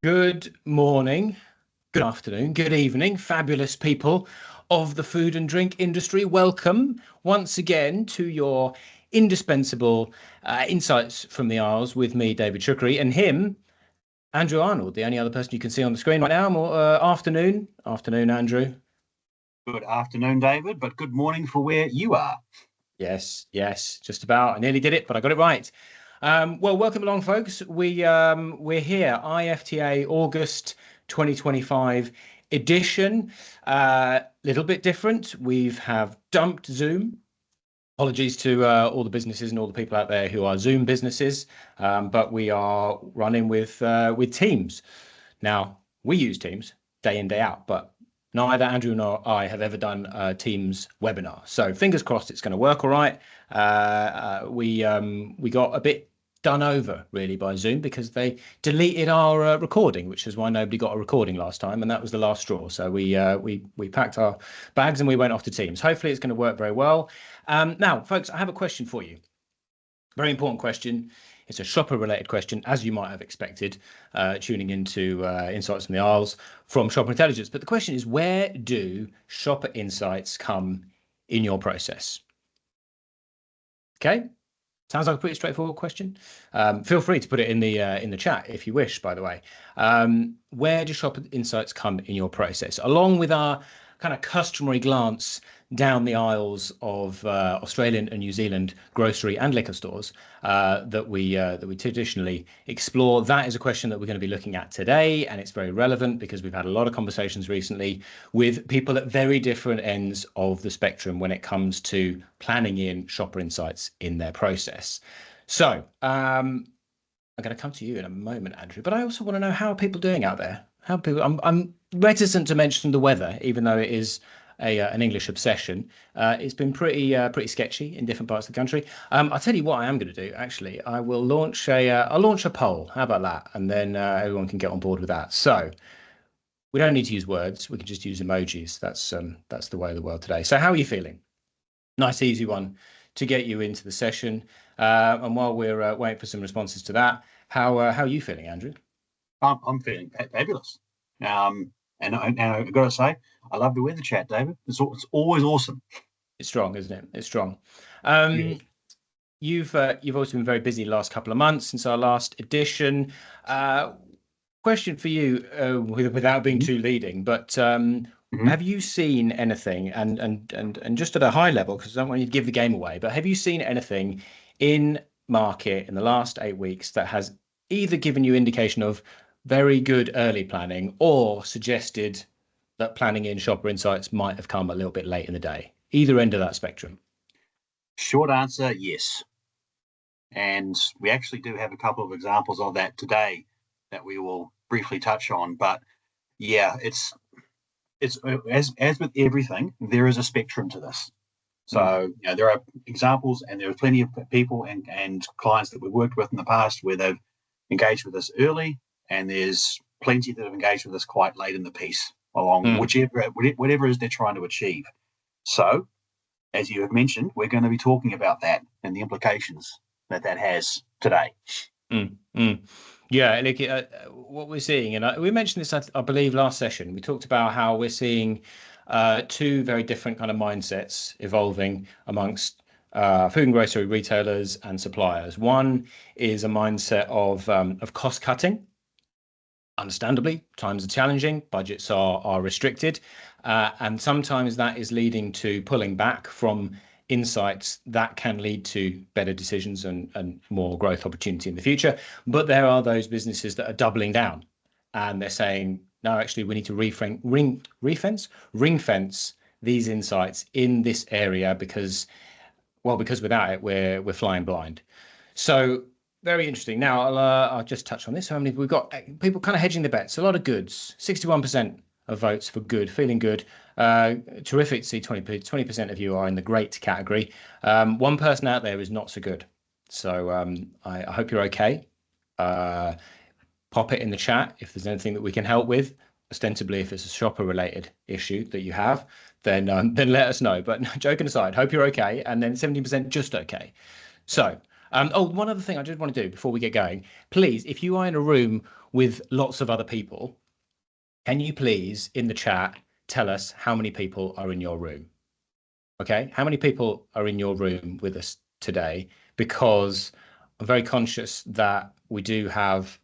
Good morning, good afternoon, good evening, fabulous people of the food and drink industry. Welcome once again to your indispensable Insights from the Isles with me, David Shukri, and him, Andrew Arnold, the only other person you can see on the screen right now. Afternoon. Afternoon, Andrew. Good afternoon, David, but good morning for where you are. Yes, just about. I nearly did it, but I got it right. Well, welcome along, folks. We're here, IFTA August 2025 edition. Little bit different. We've have dumped Zoom. Apologies to all the businesses and all the people out there who are Zoom businesses, but we are running with Teams. Now, we use Teams day in, day out, but neither Andrew nor I have ever done a Teams webinar. So fingers crossed it's going to work all right. We got a bit done over really by Zoom because they deleted our recording, which is why nobody got a recording last time, and that was the last straw. So we packed our bags and we went off to Teams. Hopefully it's going to work very well. Now, folks, I have a question for you. Very important question. It's a shopper related question, as you might have expected, tuning into Insights from the Isles from Shopper Intelligence. But the question is, where do shopper insights come in your process? Okay. Sounds like a pretty straightforward question. Feel free to put it in the chat if you wish, by the way. Where do shopper insights come in your process? Along with our kind of customary glance down the aisles of Australian and New Zealand grocery and liquor stores that we traditionally explore. That is a question that we're going to be looking at today, and it's very relevant because we've had a lot of conversations recently with people at very different ends of the spectrum when it comes to planning in shopper insights in their process. So I'm going to come to you in a moment, Andrew, but I also want to know, how are people doing out there? How people? I'm reticent to mention the weather, even though it is an English obsession. It's been pretty sketchy in different parts of the country. I'll tell you what I am going to do. Actually, I'll launch a poll. How about that? And then everyone can get on board with that. So we don't need to use words. We can just use emojis. That's the way of the world today. So how are you feeling? Nice, easy one to get you into the session. And while we're waiting for some responses to that, how are you feeling, Andrew? I'm feeling fabulous. And I've got to say, I love the weather chat, David. It's always awesome. It's strong, isn't it? It's strong. Yeah. You've also been very busy the last couple of months since our last edition. Question for you, without being too leading, but Mhm. have you seen anything, and just at a high level, because I don't want you to give the game away, but have you seen anything in market in the last 8 weeks that has either given you indication of very good early planning or suggested that planning in shopper insights might have come a little bit late in the day? Either end of that spectrum. Short answer, yes. And we actually do have a couple of examples of that today that we will briefly touch on. But yeah, it's as with everything, there is a spectrum to this. So there are examples, and there are plenty of people and clients that we've worked with in the past where they've engaged with us early, and there's plenty that have engaged with us quite late in the piece along whatever it is they're trying to achieve. So, as you have mentioned, we're going to be talking about that and the implications that has today. Yeah, like what we're seeing, and we mentioned this, I believe, last session. We talked about how we're seeing two very different kind of mindsets evolving amongst food and grocery retailers and suppliers. One is a mindset of cost cutting. Understandably, times are challenging, budgets are restricted, and sometimes that is leading to pulling back from insights that can lead to better decisions and more growth opportunity in the future. But there are those businesses that are doubling down, and they're saying, no, actually, we need to ring fence these insights in this area because without it, we're flying blind. So very interesting. Now I'll just touch on this. How many we've got? People kind of hedging the bets. A lot of goods. 61% of votes for good, feeling good. Terrific to see 20% of you are in the great category. One person out there is not so good. So I hope you're okay. Pop it in the chat if there's anything that we can help with. Ostensibly, if it's a shopper related issue that you have, then let us know. But joking aside, hope you're okay. And then 17% just okay. So Oh, one other thing I did want to do before we get going, please, if you are in a room with lots of other people, can you please in the chat tell us how many people are in your room? Okay, how many people are in your room with us today? Because I'm very conscious that we do have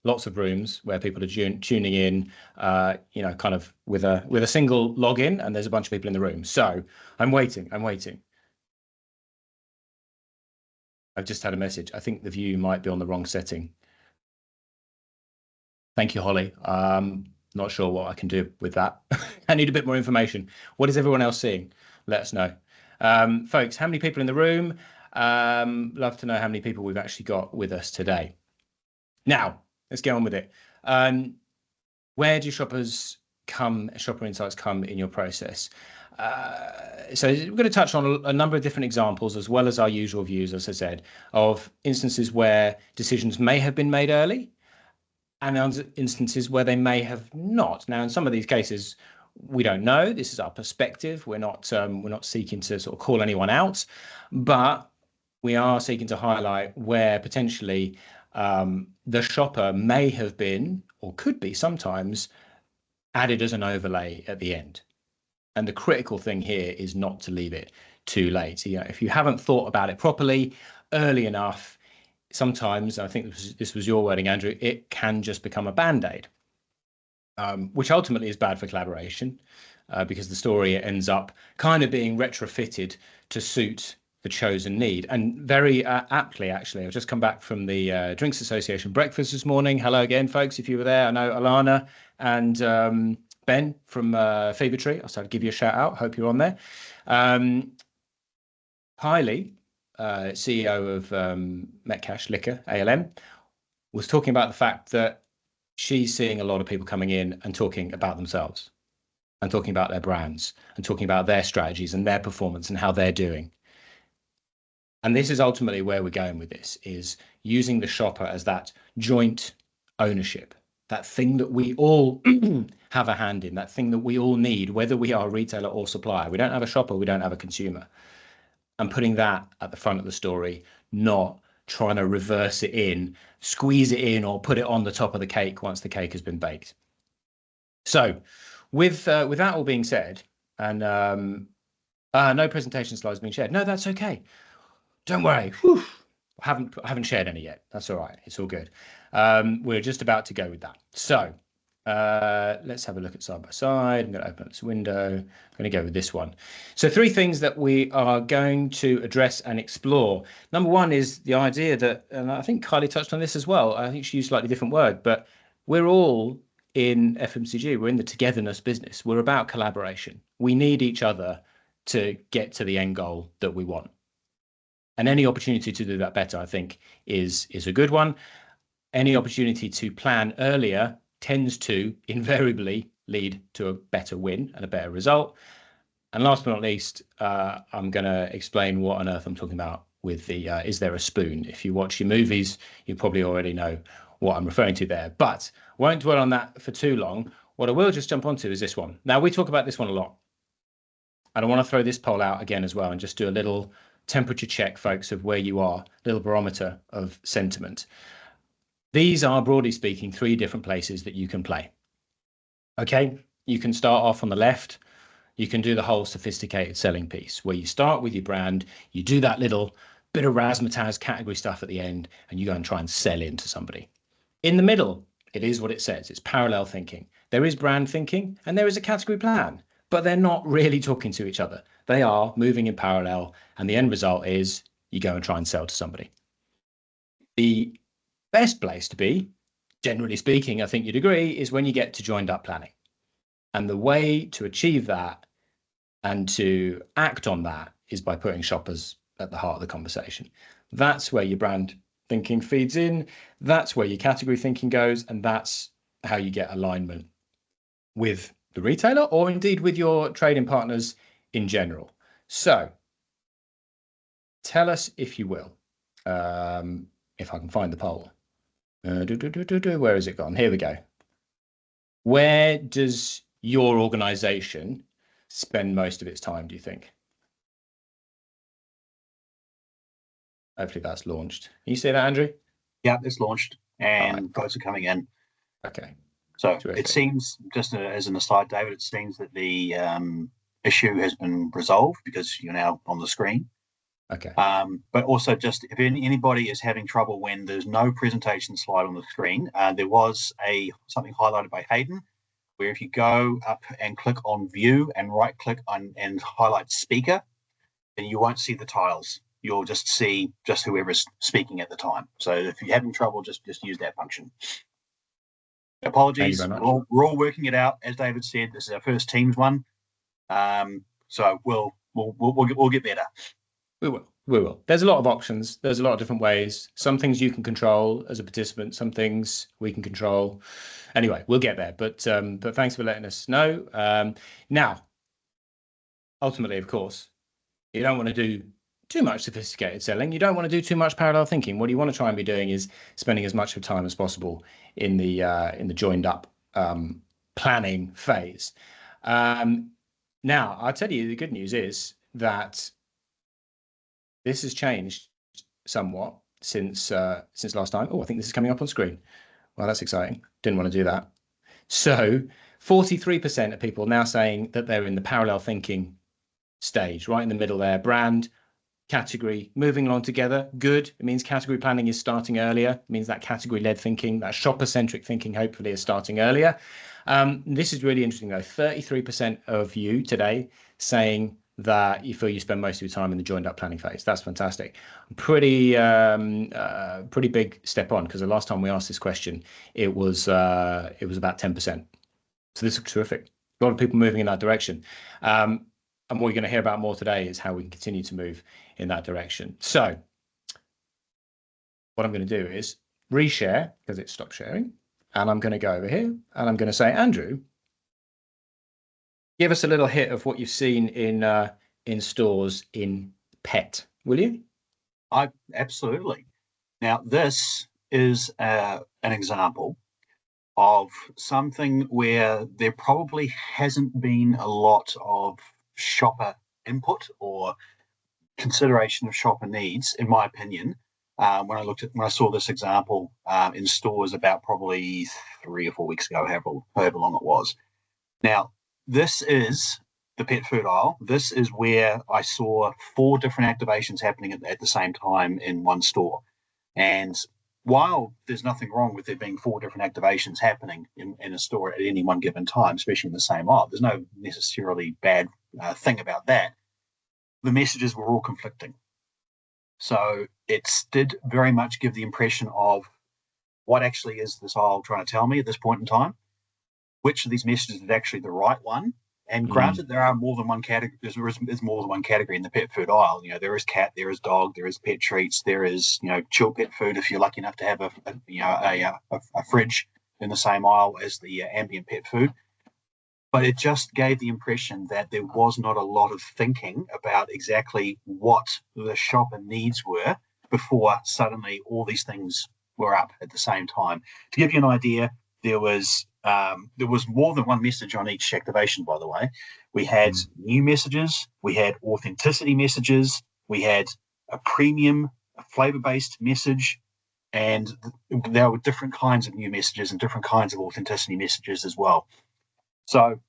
lots of rooms where people are tuning in, kind of with a single login, and there's a bunch of people in the room. So I'm waiting. I've just had a message. I think the view might be on the wrong setting. Thank you, Holly. Not sure what I can do with that. I need a bit more information. What is everyone else seeing? Let us know. Folks, how many people in the room? Love to know how many people we've actually got with us today. Now, let's get on with it. Where do shopper insights come in your process? So we're going to touch on a number of different examples, as well as our usual views, as I said, of instances where decisions may have been made early and instances where they may have not. Now, in some of these cases, we don't know. This is our perspective. We're not seeking to sort of call anyone out, but we are seeking to highlight where potentially the shopper may have been or could be sometimes added as an overlay at the end. And the critical thing here is not to leave it too late. If you haven't thought about it properly early enough, sometimes, I think this was your wording, Andrew, it can just become a band-aid, which ultimately is bad for collaboration because the story ends up kind of being retrofitted to suit the chosen need. And very aptly, actually, I've just come back from the Drinks Association breakfast this morning. Hello again, folks, if you were there. I know Alana and Ben from Fever Tree. I'll start to give you a shout out. Hope you're on there. Kylie, CEO of Metcash Liquor, ALM, was talking about the fact that she's seeing a lot of people coming in and talking about themselves and talking about their brands and talking about their strategies and their performance and how they're doing. And this is ultimately where we're going with this, is using the shopper as that joint ownership, that thing that we all have a hand in, that thing that we all need, whether we are a retailer or supplier. We don't have a shopper, we don't have a consumer. And putting that at the front of the story, not trying to reverse it in, squeeze it in, or put it on the top of the cake once the cake has been baked. So with that all being said, and no presentation slides being shared. No, that's okay. Don't worry. Whew. I haven't shared any yet. That's all right. It's all good. We're just about to go with that. So let's have a look at side by side. I'm going to open up this window. I'm going to go with this one. So 3 things that we are going to address and explore. Number one is the idea that, and I think Kylie touched on this as well. I think she used a slightly different word, but we're all in FMCG. We're in the togetherness business. We're about collaboration. We need each other to get to the end goal that we want. And any opportunity to do that better, I think, is a good one. Any opportunity to plan earlier tends to invariably lead to a better win and a better result. And last but not least, I'm going to explain what on earth I'm talking about with the is there a spoon? If you watch your movies, you probably already know what I'm referring to there, but won't dwell on that for too long. What I will just jump onto is this one. Now, we talk about this one a lot. And I want to throw this poll out again as well and just do a little temperature check, folks, of where you are, a little barometer of sentiment. These are, broadly speaking, 3 different places that you can play. Okay, you can start off on the left. You can do the whole sophisticated selling piece where you start with your brand, you do that little bit of razzmatazz category stuff at the end, and you go and try and sell into somebody. In the middle, it is what it says. It's parallel thinking. There is brand thinking and there is a category plan, but they're not really talking to each other. They are moving in parallel, and the end result is you go and try and sell to somebody. The best place to be, generally speaking, I think you'd agree, is when you get to joined up planning. And the way to achieve that and to act on that is by putting shoppers at the heart of the conversation. That's where your brand thinking feeds in. That's where your category thinking goes. And that's how you get alignment with the retailer or indeed with your trading partners in general. So tell us, if you will, if I can find the poll. Where has it gone? Here we go. Where does your organization spend most of its time, do you think? Hopefully that's launched. Can you see that, Andrew? Yeah, it's launched and right. votes are coming in. Okay. So Terrific. it seems, just as an aside, David, it seems that the issue has been resolved because you're now on the screen. Okay. But also, just if anybody is having trouble when there's no presentation slide on the screen, there was something highlighted by Hayden, where if you go up and click on View and right-click on and highlight Speaker, then you won't see the tiles. You'll just see just whoever's speaking at the time. So if you're having trouble, just use that function. Apologies, we're all working it out. As David said, this is our first Teams one, so we'll get better. We will. There's a lot of options. There's a lot of different ways. Some things you can control as a participant. Some things we can control. Anyway, we'll get there. But thanks for letting us know. Now, ultimately, of course, you don't want to do too much sophisticated selling. You don't want to do too much parallel thinking. What you want to try and be doing is spending as much of time as possible in the joined up planning phase. Now, I'll tell you, the good news is that this has changed somewhat since last time. Oh, I think this is coming up on screen. Well, that's exciting. Didn't want to do that. So 43% of people now saying that they're in the parallel thinking stage, right in the middle there. Brand, category, moving along together. Good. It means category planning is starting earlier. It means that category-led thinking, that shopper-centric thinking, hopefully is starting earlier. This is really interesting, though. 33% of you today saying that you feel you spend most of your time in the joined up planning phase. That's fantastic. Pretty big step on, because the last time we asked this question, it was about 10%. So this is terrific. A lot of people moving in that direction. And what you're going to hear about more today is how we can continue to move in that direction. So what I'm going to do is reshare, because it stopped sharing. And I'm going to go over here and I'm going to say, Andrew, give us a little hit of what you've seen in stores in pet, will you? Absolutely. Now, this is an example of something where there probably hasn't been a lot of shopper input or consideration of shopper needs, in my opinion. When I saw this example in stores about probably 3 or 4 weeks ago, however long it was. Now, this is the pet food aisle. This is where I saw 4 different activations happening at the same time in one store. And while there's nothing wrong with there being 4 different activations happening in a store at any one given time, especially in the same aisle, there's no necessarily bad thing about that. The messages were all conflicting. So it did very much give the impression of what actually is this aisle trying to tell me at this point in time, which of these messages is actually the right one. And granted, there are more than one category. There's more than one category in the pet food aisle. There is cat, there is dog, there is pet treats, there is chill pet food. If you're lucky enough to have a fridge in the same aisle as the ambient pet food, but it just gave the impression that there was not a lot of thinking about exactly what the shopper needs were before suddenly all these things were up at the same time. To give you an idea, there was more than one message on each activation, by the way. We had new messages, we had authenticity messages, we had a premium, a flavor-based message, and there were different kinds of new messages and different kinds of authenticity messages as well. So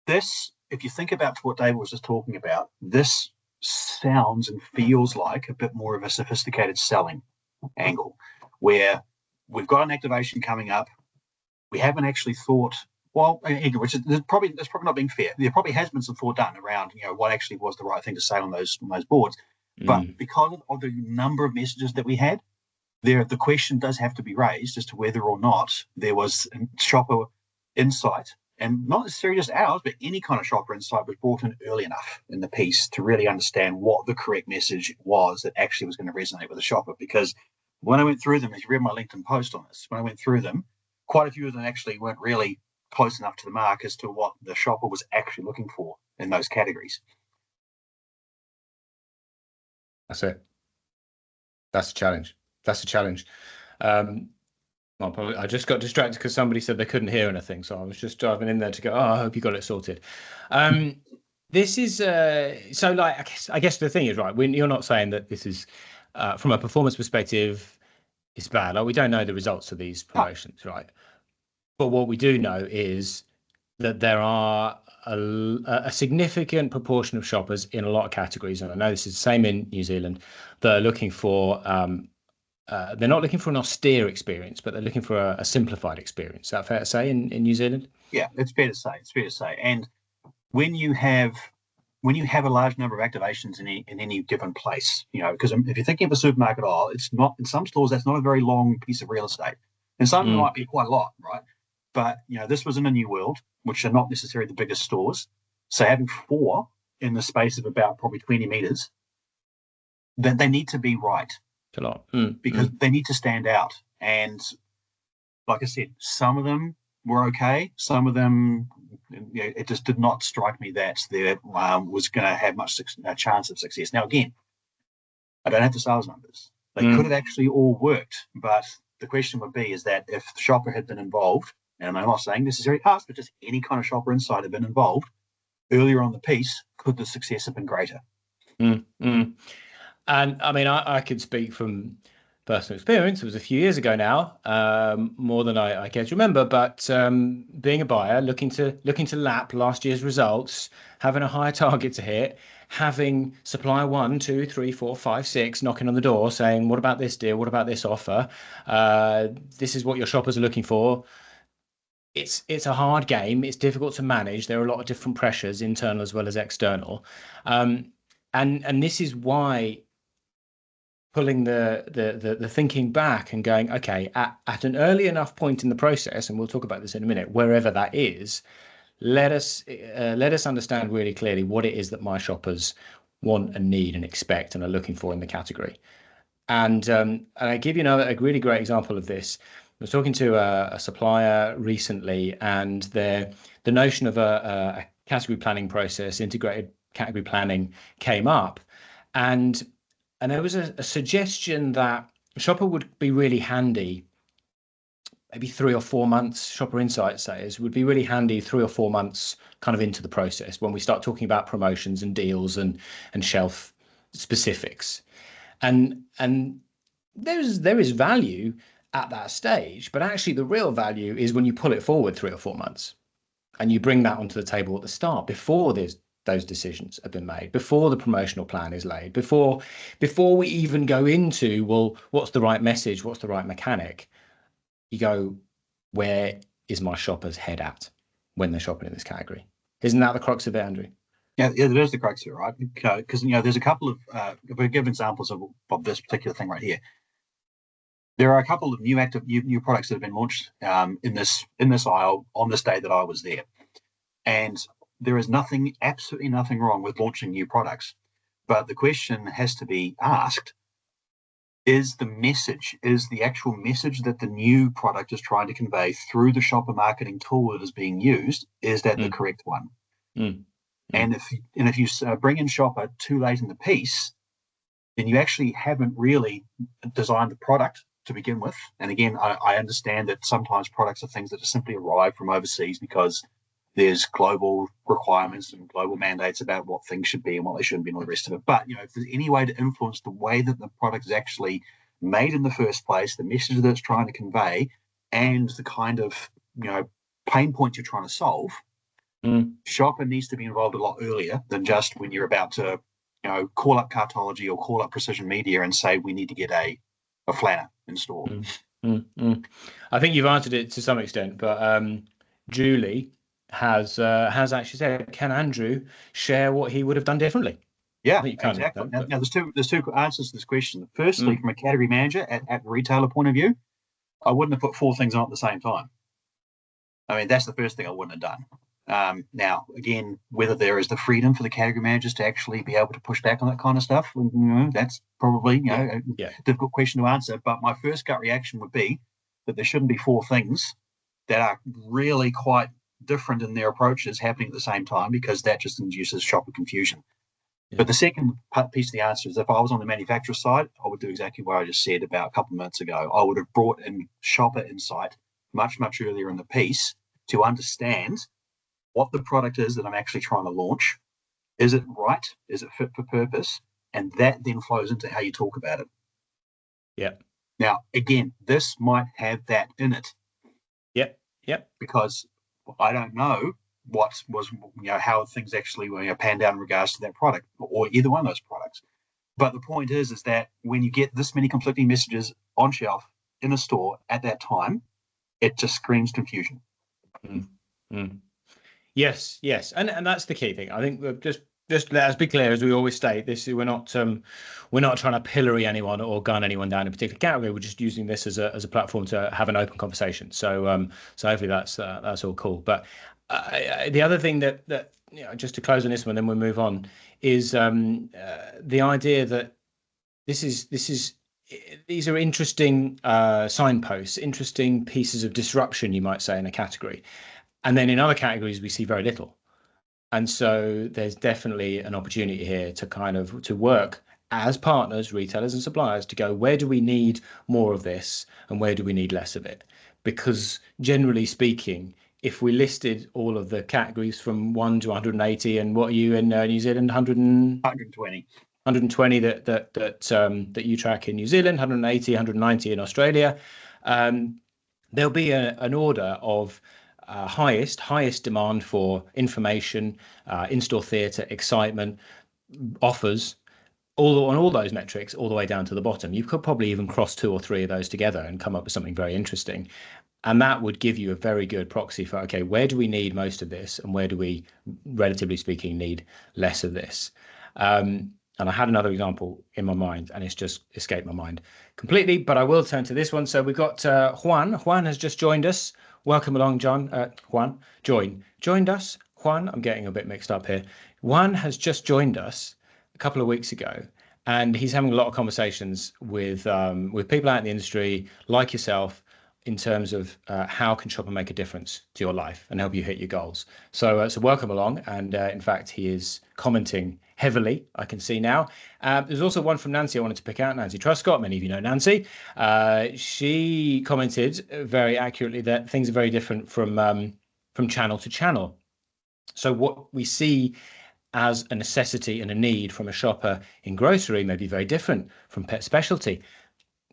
this, if you think about what David was just talking about, this sounds and feels like a bit more of a sophisticated selling angle, where we've got an activation coming up. We haven't actually thought, which is probably not being fair. There probably has been some thought done around, what actually was the right thing to say on those boards. But because of the number of messages that we had, the question does have to be raised as to whether or not there was shopper insight, and not necessarily just ours, but any kind of shopper insight was brought in early enough in the piece to really understand what the correct message was that actually was going to resonate with the shopper. Because when I went through them, if you read my LinkedIn post on this, when I went through them, quite a few of them actually weren't really close enough to the mark as to what the shopper was actually looking for in those categories. That's it. That's a challenge. I just got distracted because somebody said they couldn't hear anything, so I was just driving in there to go, I hope you got it sorted. This is so, like, I guess the thing is, right, you're not saying that this is from a performance perspective, it's bad. Like, we don't know the results of these promotions, right? But what we do know is that there are a significant proportion of shoppers in a lot of categories, and I know this is the same in New Zealand, that are looking for they're not looking for an austere experience, but they're looking for a simplified experience. Is that fair to say in New Zealand? Yeah, it's fair to say. It's fair to say. And when you have a large number of activations in any given place, because if you're thinking of a supermarket aisle, it's not, in some stores that's not a very long piece of real estate, and some it might be quite a lot, right? But this was in a New World, which are not necessarily the biggest stores. So having 4 in the space of about probably 20 meters, then they need to be right. It's a lot. Because they need to stand out. And like I said, some of them were okay. Some of them, it just did not strike me that there was going to have much chance of success. Now, again, I don't have the sales numbers. They could have actually all worked. But the question would be is that if the shopper had been involved, and I'm not saying necessarily us, but just any kind of shopper inside had been involved earlier on the piece, could the success have been greater? And I mean, I could speak from personal experience. It was a few years ago now, more than I care to remember. But being a buyer, looking to lap last year's results, having a higher target to hit, having supplier 1, 2, 3, 4, 5, 6 knocking on the door saying, "What about this deal? What about this offer? This is what your shoppers are looking for." It's a hard game. It's difficult to manage. There are a lot of different pressures, internal as well as external, and this is why pulling the thinking back and going, okay, at an early enough point in the process, and we'll talk about this in a minute, wherever that is, let us understand really clearly what it is that my shoppers want and need and expect and are looking for in the category. And I give you a really great example of this. I was talking to a supplier recently, and the notion of a category planning process, integrated category planning, came up, and there was a suggestion that shopper would be really handy, maybe 3 or 4 months. Shopper Insight says would be really handy 3 or 4 months kind of into the process when we start talking about promotions and deals and shelf specifics, and there is value at that stage, but actually the real value is when you pull it forward 3 or 4 months and you bring that onto the table at the start before those decisions have been made, before the promotional plan is laid, before we even go into, well, what's the right message, what's the right mechanic? You go, where is my shopper's head at when they're shopping in this category? Isn't that the crux of it, Andrew? Yeah, it is the crux of it, right? Because there's a couple of if we give examples of this particular thing right here. There are a couple of new products that have been launched in this aisle on this day that I was there, and there is absolutely nothing wrong with launching new products. But the question has to be asked, is the actual message that the new product is trying to convey through the shopper marketing tool that is being used, is that the correct one? And if you bring in shopper too late in the piece, then you actually haven't really designed the product to begin with. And again, I understand that sometimes products are things that just simply arrive from overseas because there's global requirements and global mandates about what things should be and what they shouldn't be and all the rest of it. But if there's any way to influence the way that the product is actually made in the first place, the message that it's trying to convey, and the kind of pain point you're trying to solve, shopper needs to be involved a lot earlier than just when you're about to call up Cartology or call up Precision Media and say we need to get a flanner installed. I think you've answered it to some extent, but Julie has actually said, can Andrew share what he would have done differently? Yeah, exactly. Now there's two answers to this question. Firstly, from a category manager at the retailer point of view, I wouldn't have put 4 things on at the same time. I mean, that's the first thing I wouldn't have done. Now, again, whether there is the freedom for the category managers to actually be able to push back on that kind of stuff, that's probably a difficult question to answer. But my first gut reaction would be that there shouldn't be 4 things that are really quite different in their approaches happening at the same time, because that just induces shopper confusion. But the second piece of the answer is, if I was on the manufacturer side, I would do exactly what I just said about a couple of minutes ago. I would have brought in shopper insight much, much earlier in the piece to understand what the product is that I'm actually trying to launch. Is it right? Is it fit for purpose? And that then flows into how you talk about it. Yeah. Now, again, this might have that in it. Yep. Yep. Because I don't know what was, how things actually panned out in regards to that product or either one of those products. But the point is that when you get this many conflicting messages on shelf in a store at that time, it just screams confusion. Mm. Mm. Yes, yes, and that's the key thing. I think just let us be clear, as we always state, this we're not trying to pillory anyone or gun anyone down a particular category. We're just using this as a platform to have an open conversation. So hopefully that's all cool. But the other thing that just to close on this one, then we'll move on, is the idea that this is these are interesting signposts, interesting pieces of disruption, you might say, in a category. And then in other categories, we see very little. And so there's definitely an opportunity here to work as partners, retailers and suppliers, to go, where do we need more of this and where do we need less of it? Because generally speaking, if we listed all of the categories from 1 to 180, and what are you in New Zealand, 120. 120 that you track in New Zealand, 180, 190 in Australia, there'll be an order of highest demand for information, in-store theatre, excitement, offers, on all those metrics, all the way down to the bottom. You could probably even cross 2 or 3 of those together and come up with something very interesting. And that would give you a very good proxy for, okay, where do we need most of this and where do we, relatively speaking, need less of this? And I had another example in my mind and it's just escaped my mind completely, but I will turn to this one. So we've got Juan. Juan has just joined us. Welcome along, John. Juan, joined us. Juan, I'm getting a bit mixed up here. Juan has just joined us a couple of weeks ago, and he's having a lot of conversations with people out in the industry like yourself in terms of how can Shopper make a difference to your life and help you hit your goals. So welcome along. And in fact, he is commenting heavily, I can see now. There's also one from Nancy I wanted to pick out, Nancy Truscott. Many of you know Nancy. She commented very accurately that things are very different from channel to channel. So what we see as a necessity and a need from a shopper in grocery may be very different from pet specialty.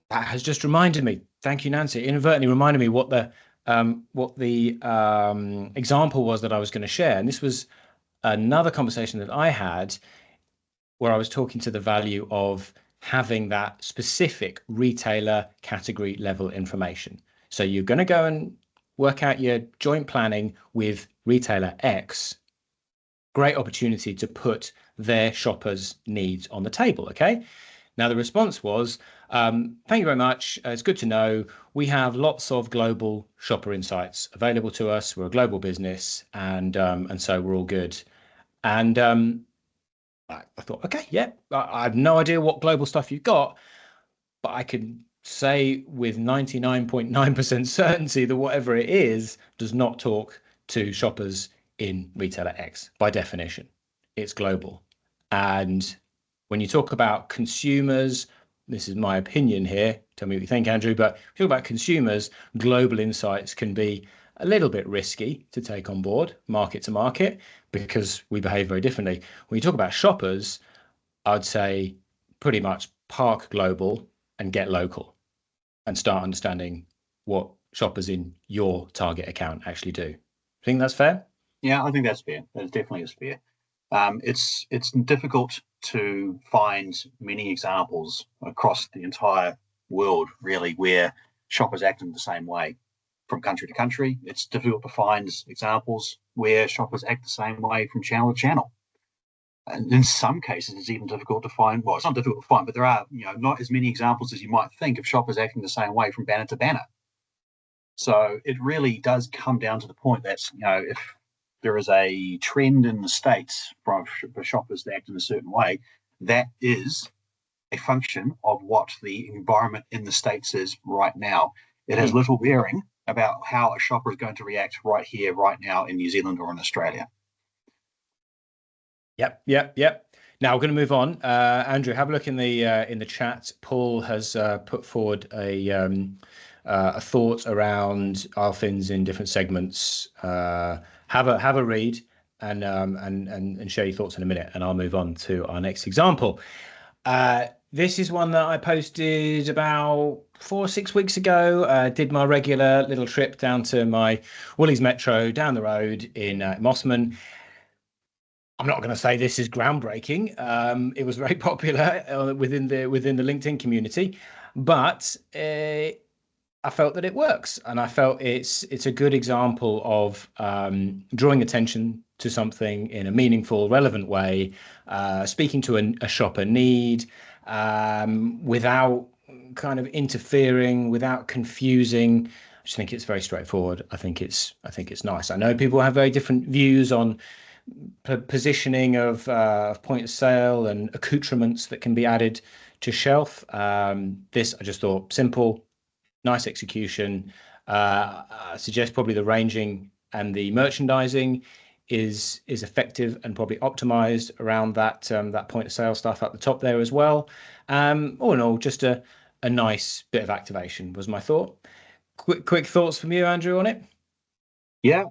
That has just reminded me. Thank you, Nancy. Inadvertently reminded me what the example was that I was going to share. And this was another conversation that I had where I was talking to the value of having that specific retailer category level information. So you're going to go and work out your joint planning with retailer X. Great opportunity to put their shoppers' needs on the table. Okay. Now, the response was, thank you very much. It's good to know. We have lots of global shopper insights available to us. We're a global business, and so we're all good. And I thought, okay, yeah, I have no idea what global stuff you've got, but I can say with 99.9% certainty that whatever it is does not talk to shoppers in retailer X by definition. It's global. And when you talk about consumers, this is my opinion here, tell me what you think, Andrew, but if you talk about consumers, global insights can be a little bit risky to take on board market to market because we behave very differently. When you talk about shoppers, I'd say pretty much park global and get local and start understanding what shoppers in your target account actually do. Think that's fair? Yeah, I think that's fair. That definitely is fair. It's difficult to find many examples across the entire world, really, where shoppers act in the same way from country to country. It's difficult to find examples where shoppers act the same way from channel to channel. And in some cases, it's even difficult to find. Well, it's not difficult to find, but there are, not as many examples as you might think of shoppers acting the same way from banner to banner. So it really does come down to the point that, if there is a trend in the States for shoppers to act in a certain way, that is a function of what the environment in the States is right now. It has little bearing about how a shopper is going to react right here, right now in New Zealand or in Australia. Yep. Now we're going to move on. Andrew, have a look in the chat. Paul has put forward a thought around ARFINs in different segments. Have a read and share your thoughts in a minute, and I'll move on to our next example. This is one that I posted about 4 or 6 weeks ago. Did my regular little trip down to my Woolies Metro down the road in Mossman. I'm not going to say this is groundbreaking. It was very popular within the LinkedIn community, but I felt that it works, and I felt it's a good example of drawing attention to something in a meaningful, relevant way, speaking to a shopper need without kind of interfering, without confusing. I just think it's very straightforward. I think it's nice. I know people have very different views on positioning of point of sale and accoutrements that can be added to shelf. This I just thought simple, nice execution. I suggest probably the ranging and the merchandising is effective and probably optimized around that point of sale stuff at the top there as well. All in all, just a nice bit of activation was my thought. Quick thoughts from you, Andrew, on it? Yeah,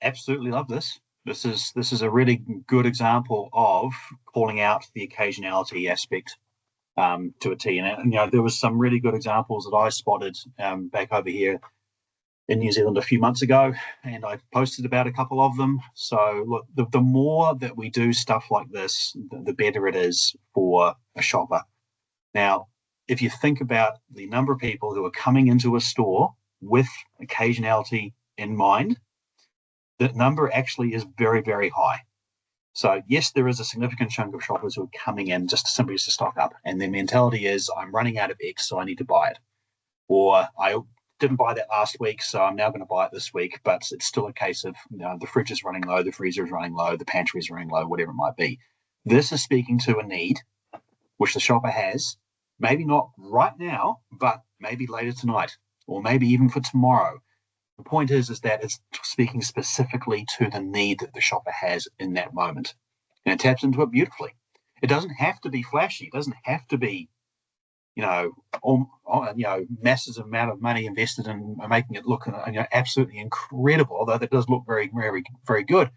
absolutely love this. This is a really good example of calling out the occasionality aspect to a T. And there was some really good examples that I spotted back over here in New Zealand a few months ago, and I posted about a couple of them. So look, the more that we do stuff like this, the better it is for a shopper. Now, if you think about the number of people who are coming into a store with occasionality in mind, that number actually is very, very high. So yes, there is a significant chunk of shoppers who are coming in just simply to stock up, and their mentality is, I'm running out of X, so I need to buy it. Or I didn't buy that last week, so I'm now going to buy it this week, but it's still a case of the fridge is running low, the freezer is running low, the pantry is running low, whatever it might be. This is speaking to a need which the shopper has, maybe not right now, but maybe later tonight, or maybe even for tomorrow. The point is that it's speaking specifically to the need that the shopper has in that moment, and it taps into it beautifully. It doesn't have to be flashy. It doesn't have to be, massive amount of money invested in making it look, absolutely incredible. Although that does look very, very, very good.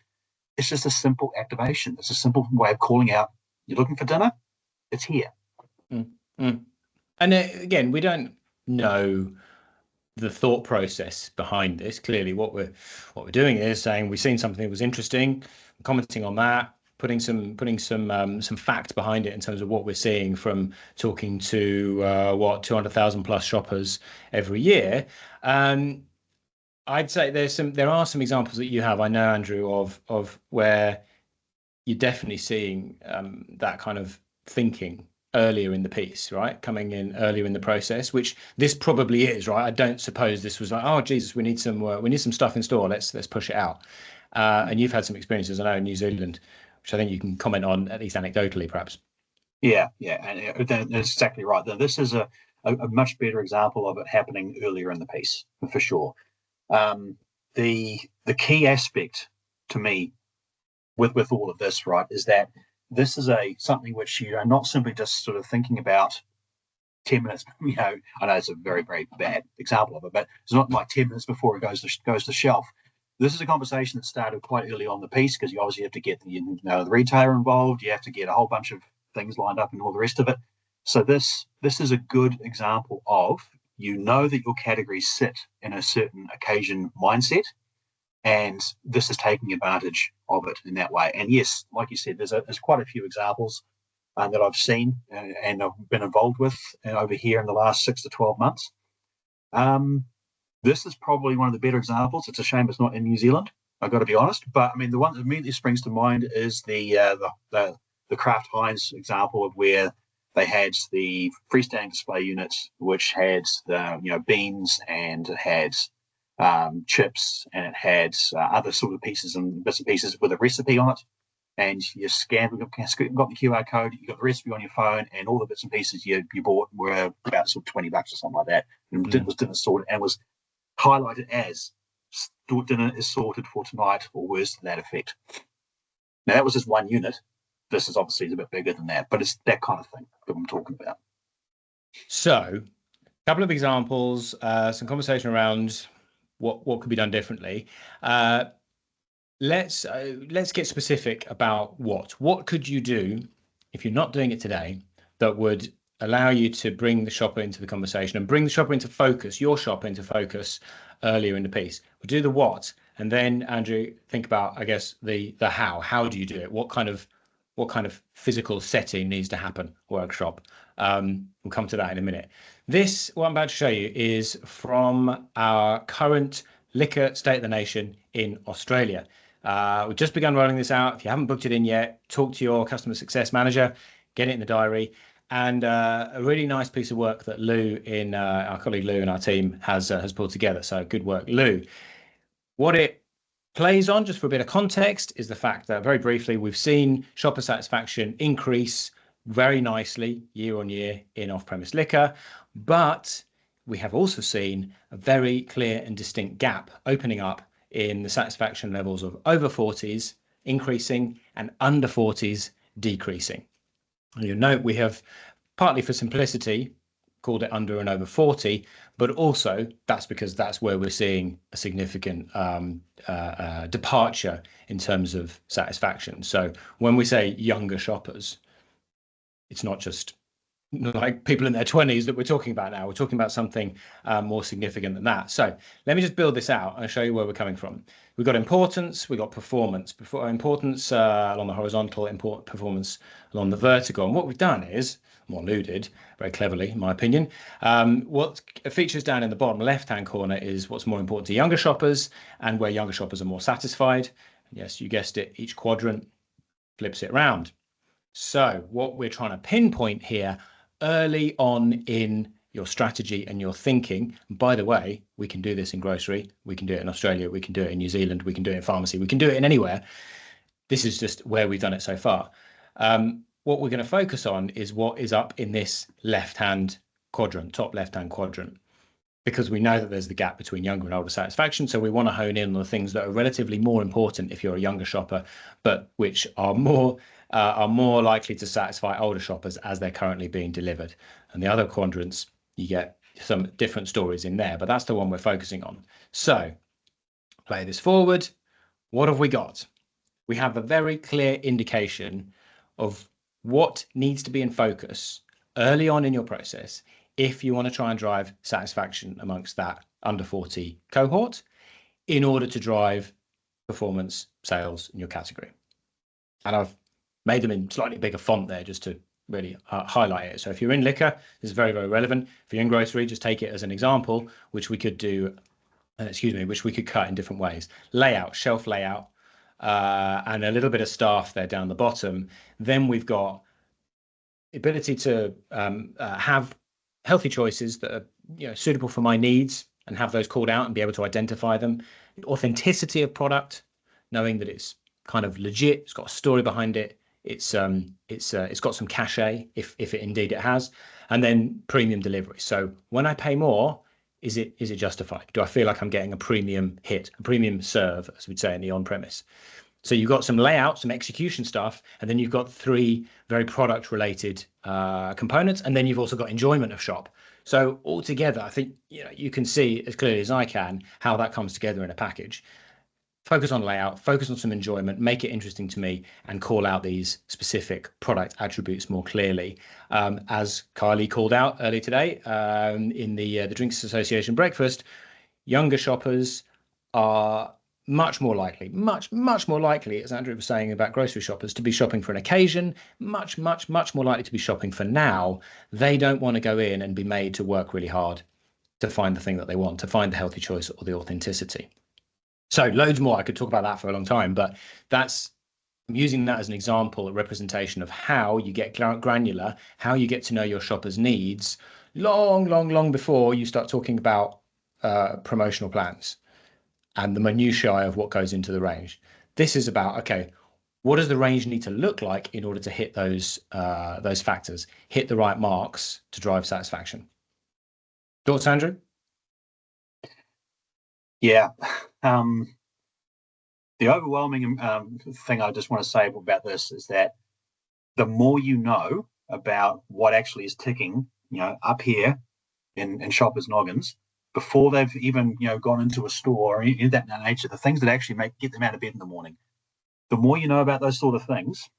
It's just a simple activation. It's a simple way of calling out, you're looking for dinner? It's here. And again, we don't know the thought process behind this. Clearly, what we're doing is saying we've seen something that was interesting, commenting on that, putting some fact behind it in terms of what we're seeing from talking to 200,000 plus shoppers every year. I'd say there are some examples that you have. I know, Andrew, of where you're definitely seeing that kind of thinking earlier in the piece, right? Coming in earlier in the process, which this probably is, right? I don't suppose this was like, oh Jesus, we need some stuff in store. Let's push it out. And you've had some experiences, I know, in New Zealand, which I think you can comment on, at least anecdotally, perhaps. Yeah, and that's exactly right. This is a much better example of it happening earlier in the piece, for sure. The key aspect to me with all of this, right, is that this is something which you are not simply just sort of thinking about 10 minutes. I know it's a very, very bad example of it, but it's not like 10 minutes before it goes to shelf. This is a conversation that started quite early on the piece, because you obviously have to get the retailer involved. You have to get a whole bunch of things lined up and all the rest of it. So this is a good example of, that your categories sit in a certain occasion mindset, and this is taking advantage of it in that way. And yes, like you said, there's quite a few examples that I've seen and I've been involved with over here in the last 6 to 12 months. This is probably one of the better examples. It's a shame it's not in New Zealand, I've got to be honest. But I mean, the one that immediately springs to mind is the Kraft Heinz example, of where they had the freestanding display units, which had the beans, and it had chips, and it had other sort of bits and pieces with a recipe on it. And you got the QR code, you got the recipe on your phone, and all the bits and pieces you bought were about sort of $20 or something like that. And it was dinner sorted, and was highlighted as dinner is sorted for tonight, or words to that effect. Now, that was just one unit. This is obviously a bit bigger than that, but it's that kind of thing that I'm talking about. So, a couple of examples, some conversation around what could be done differently. Let's get specific about what could you do if you're not doing it today that would allow you to bring the shopper into the conversation and bring the shopper into focus, your shopper into focus earlier in the piece. We'll do the what, and then Andrew, think about, I guess, the how. How do you do it? What kind of physical setting needs to happen? Workshop. We'll come to that in a minute. This, what I'm about to show you, is from our current Liquor State of the Nation in Australia. We've just begun rolling this out. If you haven't booked it in yet, talk to your customer success manager, get it in the diary. And a really nice piece of work that Lou, our colleague Lou in our team, has pulled together. So good work, Lou. What it plays on, just for a bit of context, is the fact that, very briefly, we've seen shopper satisfaction increase very nicely year on year in off-premise liquor, but we have also seen a very clear and distinct gap opening up in the satisfaction levels of over 40s increasing and under 40s decreasing. You note we have, partly for simplicity, called it under and over 40, but also that's because that's where we're seeing a significant departure in terms of satisfaction. So when we say younger shoppers, it's not just like people in their 20s that we're talking about now. We're talking about something more significant than that. So let me just build this out and show you where we're coming from. We've got importance, we've got performance. Importance along the horizontal, performance along the vertical. And what we've done is, what Lou did very cleverly, in my opinion, what features down in the bottom left-hand corner is what's more important to younger shoppers and where younger shoppers are more satisfied. Yes, you guessed it, each quadrant flips it around. So what we're trying to pinpoint here early on in your strategy and your thinking, by the way, we can do this in grocery, we can do it in Australia, we can do it in New Zealand, we can do it in pharmacy, we can do it in anywhere. This is just where we've done it so far. What we're going to focus on is what is up in this left-hand quadrant, top left-hand quadrant, because we know that there's the gap between younger and older satisfaction. So we want to hone in on the things that are relatively more important if you're a younger shopper, but which are more likely to satisfy older shoppers as they're currently being delivered. And the other quadrants, you get some different stories in there, but that's the one we're focusing on. So play this forward. What have we got? We have a very clear indication of what needs to be in focus early on in your process if you want to try and drive satisfaction amongst that under 40 cohort in order to drive performance sales in your category. And I've made them in slightly bigger font there just to really highlight it. So if you're in liquor, this is very, very relevant. If you're in grocery, just take it as an example, which we could do, which we could cut in different ways. Layout, shelf layout, and a little bit of staff there down the bottom. Then we've got ability to have healthy choices that are suitable for my needs and have those called out and be able to identify them. Authenticity of product, knowing that it's kind of legit, it's got a story behind it, it's got some cachet if indeed it has, and then premium delivery. So when I pay more, is it justified? Do I feel like I'm getting a premium hit, a premium serve, as we'd say in the on-premise? So you've got some layout, some execution stuff, and then you've got three very product-related components, and then you've also got enjoyment of shop. So altogether, I think you can see as clearly as I can how that comes together in a package. Focus on layout, focus on some enjoyment, make it interesting to me, and call out these specific product attributes more clearly. As Kylie called out earlier today in the Drinks Association breakfast, younger shoppers are much more likely, much more likely, as Andrew was saying about grocery shoppers, to be shopping for an occasion, much more likely to be shopping for now. They don't want to go in and be made to work really hard to find the thing that they want, to find the healthy choice or the authenticity. So loads more. I could talk about that for a long time, but I'm using that as an example, a representation of how you get granular, how you get to know your shoppers' needs long before you start talking about promotional plans and the minutiae of what goes into the range. This is about, okay, what does the range need to look like in order to hit those factors, hit the right marks to drive satisfaction? Thoughts, Andrew? Yeah. The overwhelming thing I just want to say about this is that the more you know about what actually is ticking, up here in shoppers' noggins, before they've even gone into a store or any of that nature, the things that actually get them out of bed in the morning, the more you know about those sort of things,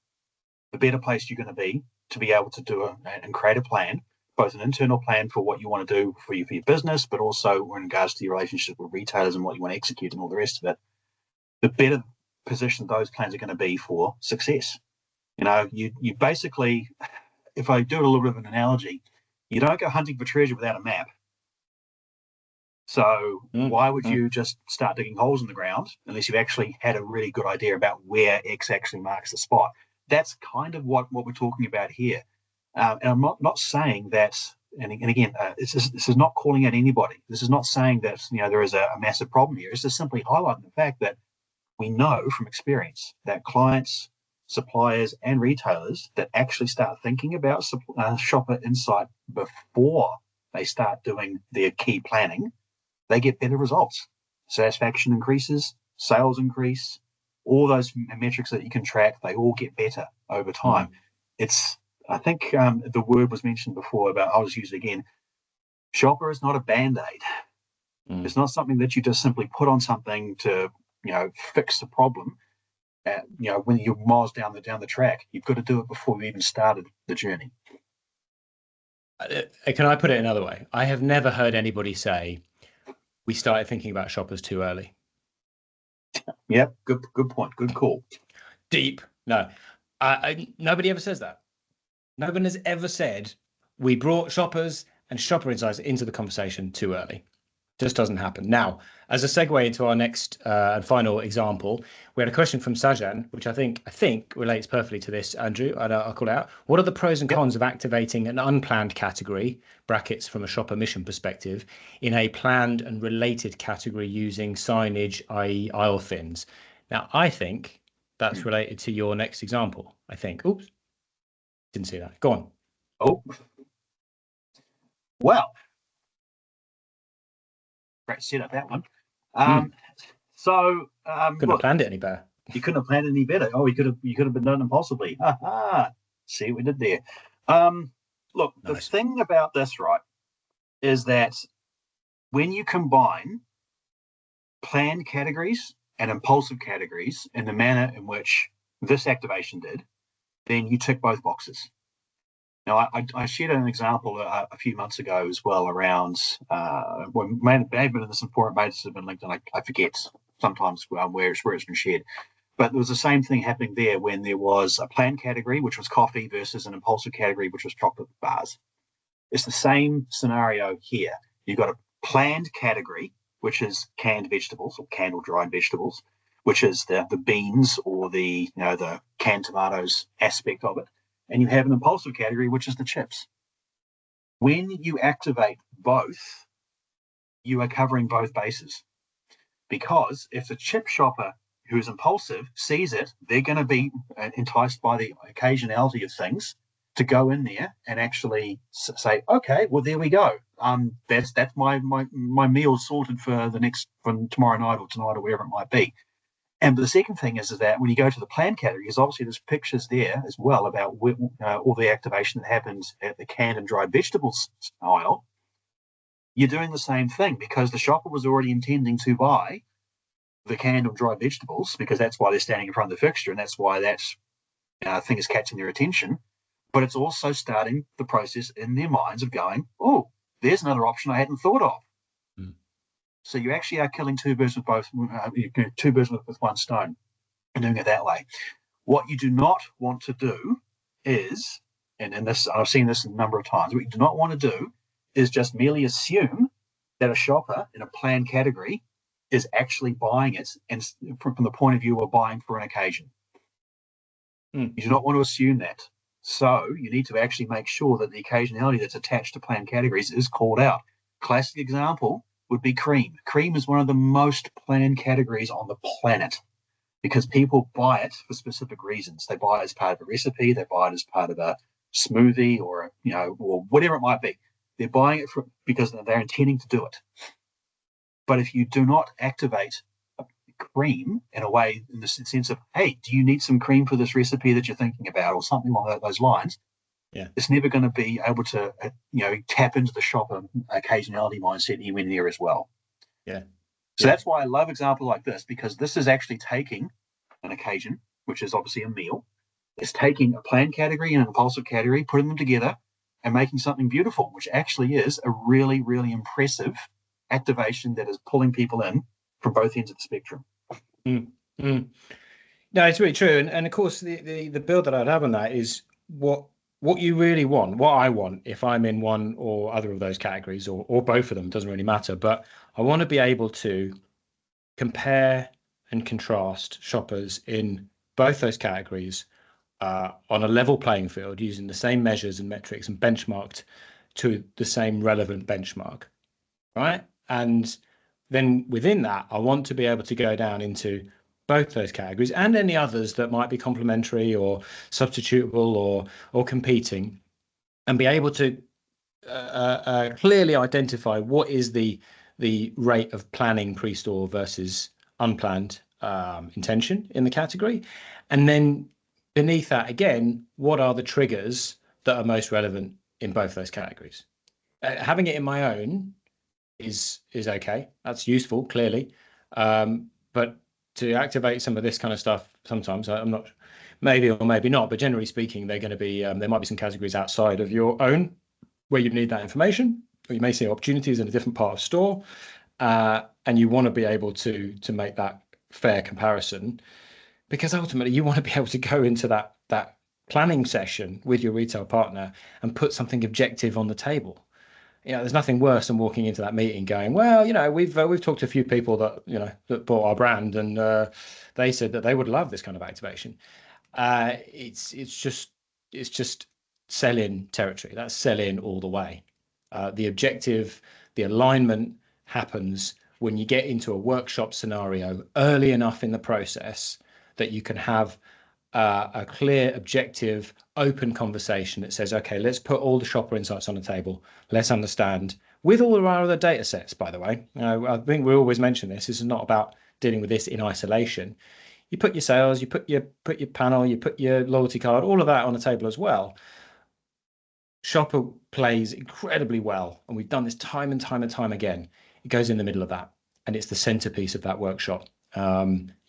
the better place you're going to be able to do and create a plan both an internal plan for what you want to do for your business, but also in regards to your relationship with retailers and what you want to execute and all the rest of it, the better position those plans are going to be for success. You basically, if I do a little bit of an analogy, you don't go hunting for treasure without a map. So why would you just start digging holes in the ground unless you've actually had a really good idea about where X actually marks the spot? That's kind of what we're talking about here. And I'm not saying that, and again, this is not calling out anybody. This is not saying that there is a massive problem here. It's just simply highlighting the fact that we know from experience that clients, suppliers, and retailers that actually start thinking about shopper insight before they start doing their key planning, they get better results. Satisfaction increases, sales increase, all those metrics that you can track, they all get better over time. I think the word was mentioned before about, I'll just use it again, shopper is not a Band-Aid. It's not something that you just simply put on something to, fix the problem. When you're miles down the track, you've got to do it before you even started the journey. Can I put it another way? I have never heard anybody say, we started thinking about shoppers too early. Yep, good point, good call. Deep. No, nobody ever says that. No one has ever said we brought shoppers and shopper insights into the conversation too early. Just doesn't happen. Now, as a segue into our next and final example, we had a question from Sajan, which I think relates perfectly to this, Andrew, and I'll call it out. What are the pros and cons of activating an unplanned category, brackets from a shopper mission perspective, in a planned and related category using signage, i.e. aisle fins? Now, I think that's related to your next example, I think. Oops, didn't see that. Go on. Oh, well. Great setup, that one. So couldn't have planned it any better. You couldn't have planned it any better. Oh, you could have been done impulsively. See what we did there. Look, nice. The thing about this, right, is that when you combine planned categories and impulsive categories in the manner in which this activation did, then you tick both boxes. Now, I shared an example a few months ago as well around, may have been in this important may have been linked, and I forget sometimes where it's been shared. But there was the same thing happening there when there was a planned category, which was coffee, versus an impulsive category, which was chocolate bars. It's the same scenario here. You've got a planned category, which is canned vegetables or candle-dried vegetables, which is the beans or the canned tomatoes aspect of it. And you have an impulsive category, which is the chips. When you activate both, you are covering both bases. Because if the chip shopper who is impulsive sees it, they're going to be enticed by the occasionality of things to go in there and actually say, okay, well, there we go. That's my meal sorted for tomorrow night or tonight or wherever it might be. And the second thing is that when you go to the planned categories, obviously there's pictures there as well about all the activation that happens at the canned and dried vegetables aisle. You're doing the same thing because the shopper was already intending to buy the canned or dried vegetables because that's why they're standing in front of the fixture and that's why that thing is catching their attention. But it's also starting the process in their minds of going, oh, there's another option I hadn't thought of. So you actually are killing two birds with one stone and doing it that way. What you do not want to do is, and this I've seen this a number of times, what you do not want to do is just merely assume that a shopper in a planned category is actually buying it and from the point of view of buying for an occasion. You do not want to assume that. So you need to actually make sure that the occasionality that's attached to planned categories is called out. Classic example would be cream. Cream is one of the most planned categories on the planet because people buy it for specific reasons. They buy it as part of a recipe. They buy it as part of a smoothie or whatever it might be. They're buying it because they're intending to do it. But if you do not activate cream in a way in the sense of, hey, do you need some cream for this recipe that you're thinking about or something along those lines? Yeah, it's never going to be able to, tap into the shopper occasionality mindset anywhere near as well. Yeah. So that's why I love examples like this because this is actually taking an occasion, which is obviously a meal. It's taking a planned category and an impulsive category, putting them together, and making something beautiful, which actually is a really, really impressive activation that is pulling people in from both ends of the spectrum. Mm, mm. No, it's really true. And of course, the build that I'd have on that is what you really want, what I want if I'm in one or other of those categories or both of them, doesn't really matter. But I want to be able to compare and contrast shoppers in both those categories on a level playing field using the same measures and metrics and benchmarked to the same relevant benchmark, right? And then within that, I want to be able to go down into both those categories and any others that might be complementary or substitutable or competing, and be able to clearly identify what is the rate of planning pre-store versus unplanned intention in the category, and then beneath that again, what are the triggers that are most relevant in both those categories? Having it in my own is okay. That's useful, clearly. But to activate some of this kind of stuff, sometimes I'm not, maybe or maybe not, but generally speaking, they're going to be there might be some categories outside of your own where you need that information, or you may see opportunities in a different part of store, and you want to be able to make that fair comparison, because ultimately you want to be able to go into that planning session with your retail partner and put something objective on the table. There's nothing worse than walking into that meeting going, well, we've talked to a few people that that bought our brand, and they said that they would love this kind of activation. It's just sell-in territory. That's sell-in all the way. The objective, the alignment happens when you get into a workshop scenario early enough in the process that you can have a clear, objective, open conversation that says, okay, let's put all the shopper insights on the table. Let's understand with all of our other data sets, by the way. I think we always mention this. This is not about dealing with this in isolation. You put your sales, you put your panel, you put your loyalty card, all of that on the table as well. Shopper plays incredibly well, and we've done this time and time and time again. It goes in the middle of that, and it's the centerpiece of that workshop.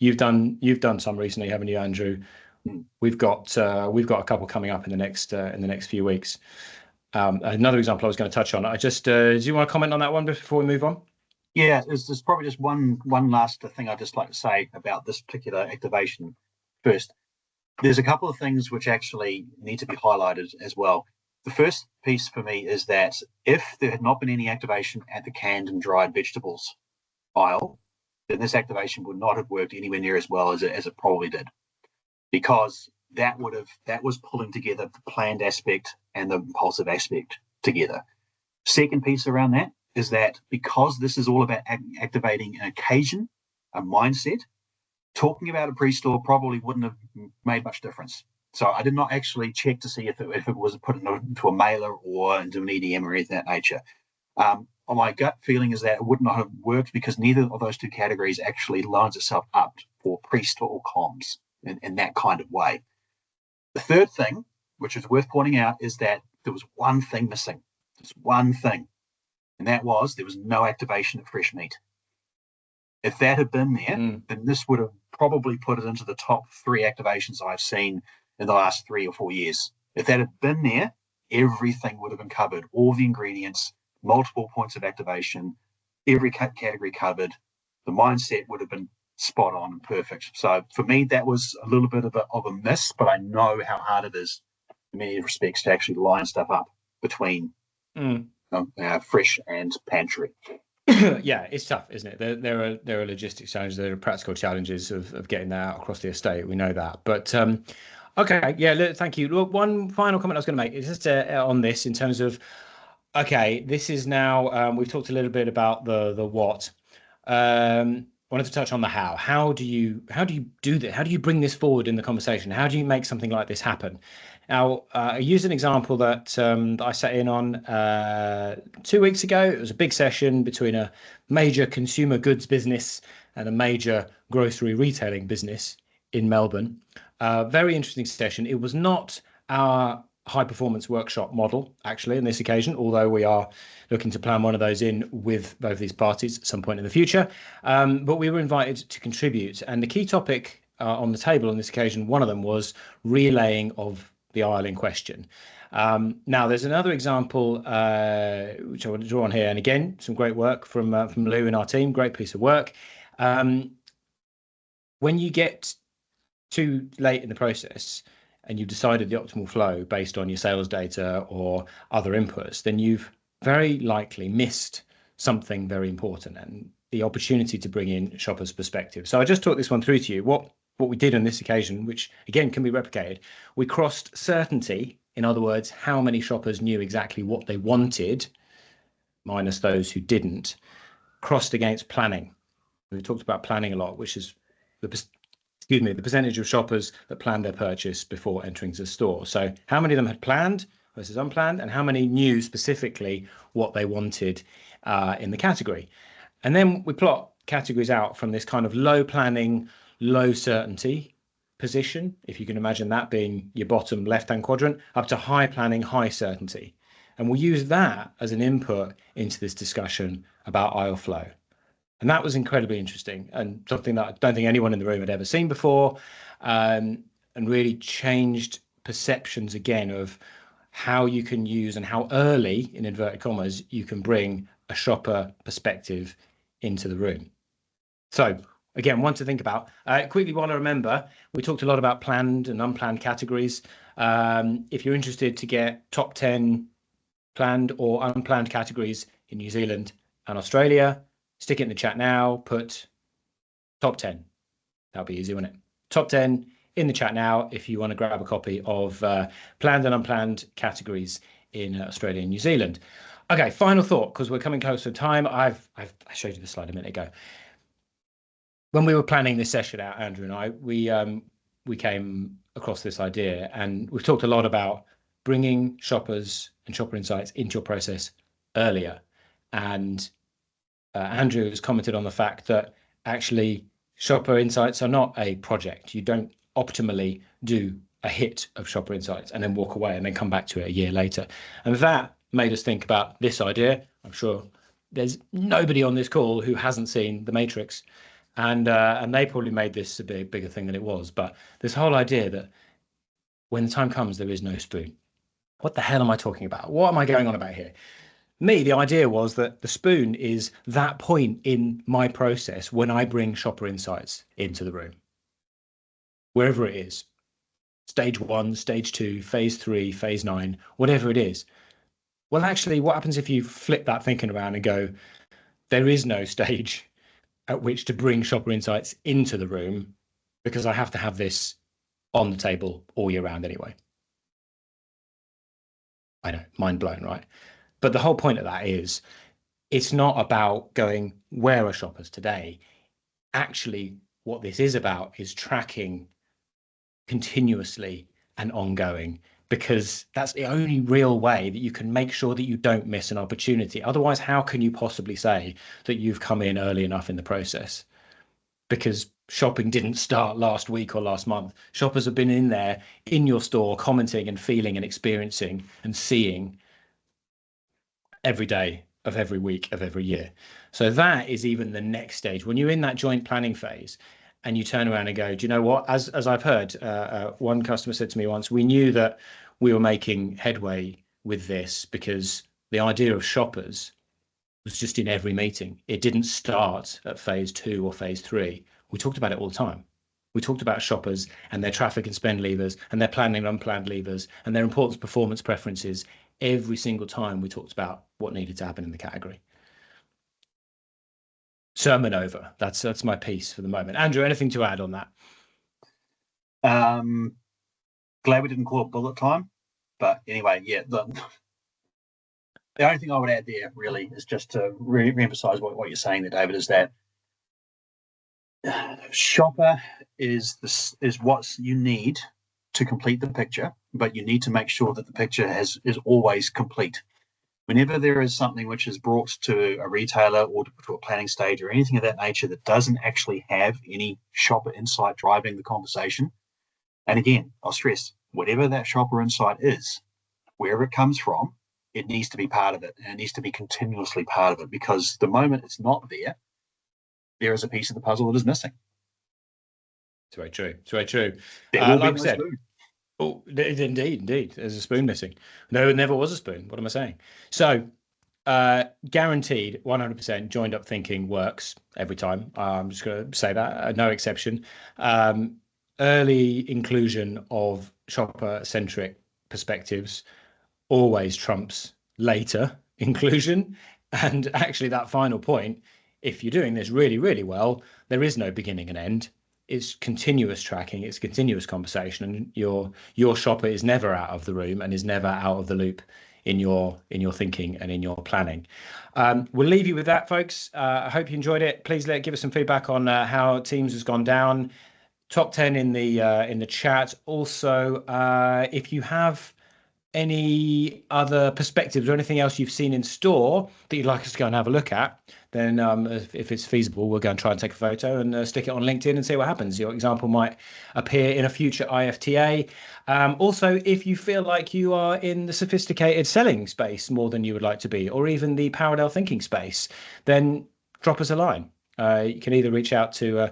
You've done some recently, haven't you, Andrew? We've got a couple coming up in the next few weeks. Another example I was going to touch on. Do you want to comment on that one before we move on? Yeah, there's probably just one last thing I'd just like to say about this particular activation first. There's a couple of things which actually need to be highlighted as well. The first piece for me is that if there had not been any activation at the canned and dried vegetables aisle, then this activation would not have worked anywhere near as well as it probably did, because that was pulling together the planned aspect and the impulsive aspect together. Second piece around that is that because this is all about activating an occasion, a mindset, talking about a pre-store probably wouldn't have made much difference. So I did not actually check to see if it was put into a mailer or into an EDM or anything of that nature. My gut feeling is that it would not have worked because neither of those two categories actually lines itself up for pre-store comms in that kind of way. The third thing, which is worth pointing out, is that there was one thing missing. There's one thing, and that was there was no activation of fresh meat. If that had been there, then this would have probably put it into the top 3 activations I've seen in the last 3 or 4 years. If that had been there, everything would have been covered. All the ingredients, multiple points of activation, every category covered. The mindset would have been spot on and perfect. So for me, that was a little bit of a miss, but I know how hard it is in many respects to actually line stuff up between fresh and pantry. Yeah, it's tough, isn't it? There are logistics challenges, there are practical challenges of getting that out across the estate. We know that, but okay, yeah, thank you. Look, one final comment I was going to make is just on this in terms of, okay, this is now we've talked a little bit about the what. Wanted to touch on the how. How do you do that? How do you bring this forward in the conversation? How do you make something like this happen? Now, I use an example that I sat in on 2 weeks ago. It was a big session between a major consumer goods business and a major grocery retailing business in Melbourne. Very interesting session. It was not our high performance workshop model, actually, on this occasion, although we are looking to plan one of those in with both these parties at some point in the future. But we were invited to contribute. And the key topic on the table on this occasion, one of them was relaying of the aisle in question. Now, there's another example which I want to draw on here, and again, some great work from Lou and our team. Great piece of work. When you get too late in the process and you've decided the optimal flow based on your sales data or other inputs, then you've very likely missed something very important and the opportunity to bring in shoppers' perspective. So I just talked this one through to you. What we did on this occasion, which again can be replicated, we crossed certainty. In other words, how many shoppers knew exactly what they wanted, minus those who didn't, crossed against planning. We talked about planning a lot, which is the percentage of shoppers that planned their purchase before entering the store. So how many of them had planned versus unplanned, and how many knew specifically what they wanted in the category? And then we plot categories out from this kind of low planning, low certainty position, if you can imagine that being your bottom left-hand quadrant, up to high planning, high certainty. And we'll use that as an input into this discussion about aisle flow. And that was incredibly interesting and something that I don't think anyone in the room had ever seen before, and really changed perceptions again of how you can use and how early, in inverted commas, you can bring a shopper perspective into the room. So again, one to think about. Quickly want to remember, we talked a lot about planned and unplanned categories. If you're interested to get top 10 planned or unplanned categories in New Zealand and Australia, stick it in the chat now, put top 10. That'll be easy, won't it? Top 10 in the chat now if you want to grab a copy of planned and unplanned categories in Australia and New Zealand. Okay, final thought, because we're coming close to time. I showed you the slide a minute ago. When we were planning this session out, Andrew and I, we came across this idea, and we've talked a lot about bringing shoppers and shopper insights into your process earlier. And Andrew has commented on the fact that actually shopper insights are not a project. You don't optimally do a hit of shopper insights and then walk away and then come back to it a year later. And that made us think about this idea. I'm sure there's nobody on this call who hasn't seen The Matrix, and they probably made this a bigger thing than it was. But this whole idea that when the time comes, there is no spoon. What the hell am I talking about? What am I going on about here? Me, the idea was that the spoon is that point in my process when I bring shopper insights into the room, wherever it is, stage 1, stage 2, phase 3, phase 9, whatever it is. Well, actually, what happens if you flip that thinking around and go, there is no stage at which to bring shopper insights into the room because I have to have this on the table all year round anyway. I know, mind blown, right? But the whole point of that is it's not about going, where are shoppers today? Actually, what this is about is tracking continuously and ongoing, because that's the only real way that you can make sure that you don't miss an opportunity. Otherwise, how can you possibly say that you've come in early enough in the process? Because shopping didn't start last week or last month. Shoppers have been in there in your store, commenting and feeling and experiencing and seeing every day of every week of every year. So that is even the next stage. When you're in that joint planning phase and you turn around and go, do you know what? As I've heard, one customer said to me once, we knew that we were making headway with this because the idea of shoppers was just in every meeting. It didn't start at phase 2 or phase 3. We talked about it all the time. We talked about shoppers and their traffic and spend levers and their planned and unplanned levers and their important performance preferences. Every single time we talked about what needed to happen in the category. Sermon over. That's my piece for the moment. Andrew, anything to add on that? Glad we didn't call it bullet time, but anyway, yeah. The only thing I would add there really is just to re-emphasize what you're saying there, David, is that shopper is what you need to complete the picture, but you need to make sure that the picture is always complete. Whenever there is something which is brought to a retailer or to a planning stage or anything of that nature that doesn't actually have any shopper insight driving the conversation, and again, I'll stress, whatever that shopper insight is, wherever it comes from, it needs to be part of it, and it needs to be continuously part of it, because the moment it's not there, there is a piece of the puzzle that is missing. It's very true. It's very true. There will like be we no said, spoon. Oh, indeed. There's a spoon missing. No, it never was a spoon. What am I saying? So, guaranteed 100% joined up thinking works every time. I'm just going to say that, no exception. Early inclusion of shopper-centric perspectives always trumps later inclusion. And actually, that final point, if you're doing this really, really well, there is no beginning and end. It's continuous tracking, it's continuous conversation, and your shopper is never out of the room and is never out of the loop in your thinking and in your planning. We'll leave you with that, folks. I hope you enjoyed it. Please give us some feedback on how Teams has gone down. Top 10 in the chat. Also, if you have any other perspectives or anything else you've seen in store that you'd like us to go and have a look at, then if it's feasible, we'll go and try and take a photo and stick it on LinkedIn and see what happens. Your example might appear in a future IFTA. Also, if you feel like you are in the sophisticated selling space more than you would like to be, or even the parallel thinking space, then drop us a line. You can either reach out to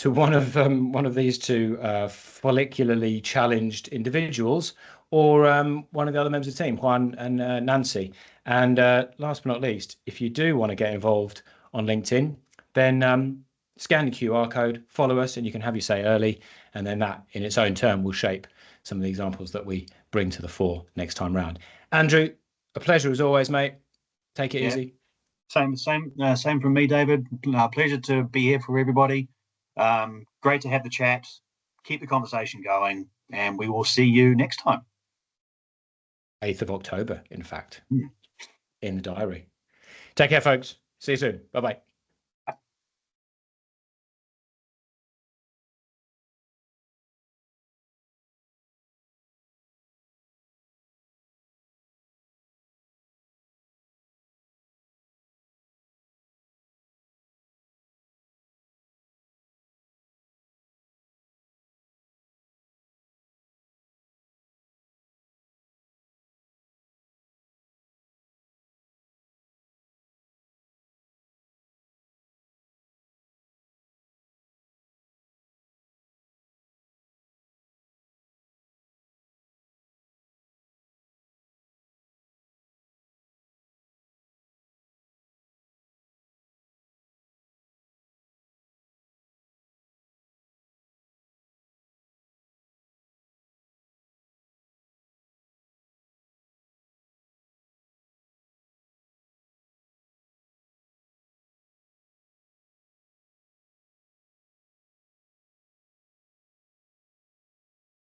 one of these two follicularly challenged individuals, or one of the other members of the team, Juan and Nancy. And last but not least, if you do want to get involved on LinkedIn, then scan the QR code, follow us, and you can have your say early. And then that, in its own turn, will shape some of the examples that we bring to the fore next time round. Andrew, a pleasure as always, mate. Take it easy. Same from me, David. Pleasure to be here for everybody. Great to have the chat. Keep the conversation going, and we will see you next time. 8th of October, in fact, in the diary. Take care, folks. See you soon. Bye-bye.